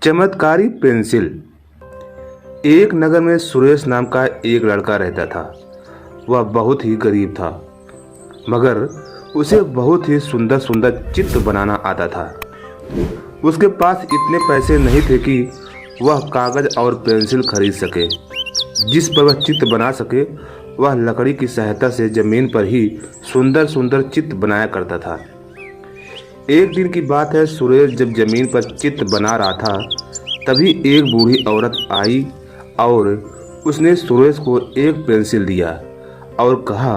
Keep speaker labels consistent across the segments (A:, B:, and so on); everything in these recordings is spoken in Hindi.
A: चमत्कारी पेंसिल। एक नगर में सुरेश नाम का एक लड़का रहता था। वह बहुत ही गरीब था, मगर उसे बहुत ही सुंदर सुंदर चित्र बनाना आता था। उसके पास इतने पैसे नहीं थे कि वह कागज और पेंसिल खरीद सके। जिस पर वह चित्र बना सके, वह लकड़ी की सहायता से जमीन पर ही सुंदर सुंदर चित्र बनाया करता था। एक दिन की बात है, सुरेश जब जमीन पर चित्र बना रहा था, तभी एक बूढ़ी औरत आई और उसने सुरेश को एक पेंसिल दिया और कहा,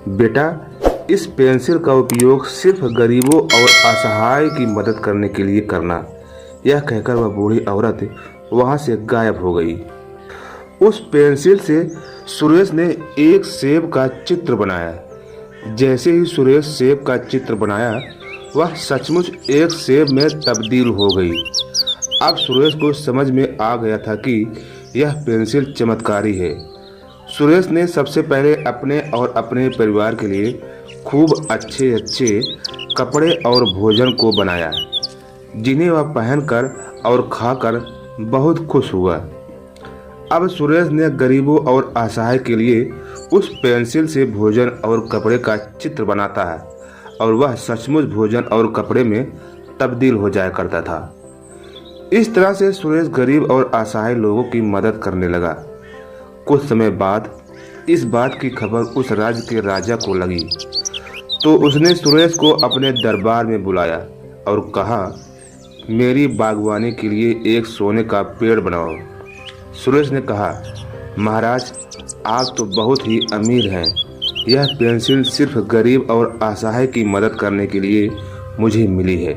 A: बेटा, इस पेंसिल का उपयोग सिर्फ गरीबों और असहाय की मदद करने के लिए करना। यह कहकर वह बूढ़ी औरत वहां से गायब हो गई। उस पेंसिल से सुरेश ने एक सेब का चित्र बनाया। जैसे ही सुरेश सेब का चित्र बनाया, वह सचमुच एक सेब में तब्दील हो गई। अब सुरेश को समझ में आ गया था कि यह पेंसिल चमत्कारी है। सुरेश ने सबसे पहले अपने और अपने परिवार के लिए खूब अच्छे अच्छे कपड़े और भोजन को बनाया, जिन्हें वह पहनकर और खाकर बहुत खुश हुआ। अब सुरेश ने गरीबों और असहाय के लिए उस पेंसिल से भोजन और कपड़े का चित्र बनाता है और वह सचमुच भोजन और कपड़े में तब्दील हो जाया करता था। इस तरह से सुरेश गरीब और असहाय लोगों की मदद करने लगा। कुछ समय बाद इस बात की खबर उस राज्य के राजा को लगी, तो उसने सुरेश को अपने दरबार में बुलाया और कहा, मेरी बागवानी के लिए एक सोने का पेड़ बनाओ। सुरेश ने कहा, महाराज, आप तो बहुत ही अमीर हैं। यह पेंसिल सिर्फ गरीब और असहाय की मदद करने के लिए मुझे मिली है।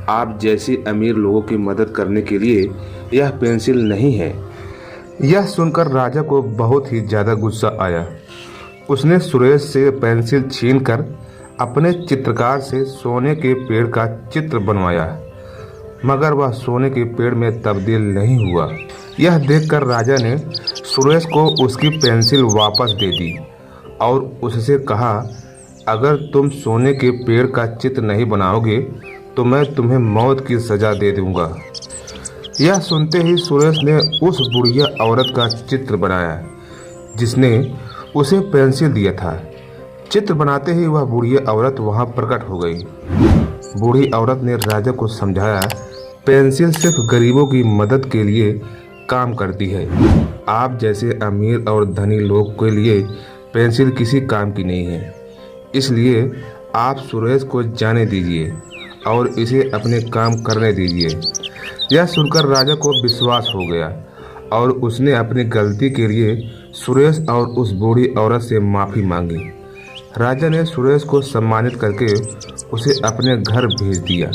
A: आप जैसे अमीर लोगों की मदद करने के लिए यह पेंसिल नहीं है। यह सुनकर राजा को बहुत ही ज़्यादा गुस्सा आया। उसने सुरेश से पेंसिल छीनकर अपने चित्रकार से सोने के पेड़ का चित्र बनवाया, मगर वह सोने के पेड़ में तब्दील नहीं हुआ। यह देखकर राजा ने सुरेश को उसकी पेंसिल वापस दे दी और उससे कहा, अगर तुम सोने के पेड़ का चित्र नहीं बनाओगे तो मैं तुम्हें मौत की सज़ा दे दूंगा। यह सुनते ही सुरेश ने उस बुढ़िया औरत का चित्र बनाया जिसने उसे पेंसिल दिया था। चित्र बनाते ही वह बुढ़िया औरत वहां प्रकट हो गई। बूढ़ी औरत ने राजा को समझाया, पेंसिल सिर्फ गरीबों की मदद के लिए काम करती है। आप जैसे अमीर और धनी लोग के लिए पेंसिल किसी काम की नहीं है। इसलिए आप सुरेश को जाने दीजिए और इसे अपने काम करने दीजिए। यह सुनकर राजा को विश्वास हो गया और उसने अपनी गलती के लिए सुरेश और उस बूढ़ी औरत से माफ़ी मांगी। राजा ने सुरेश को सम्मानित करके उसे अपने घर भेज दिया।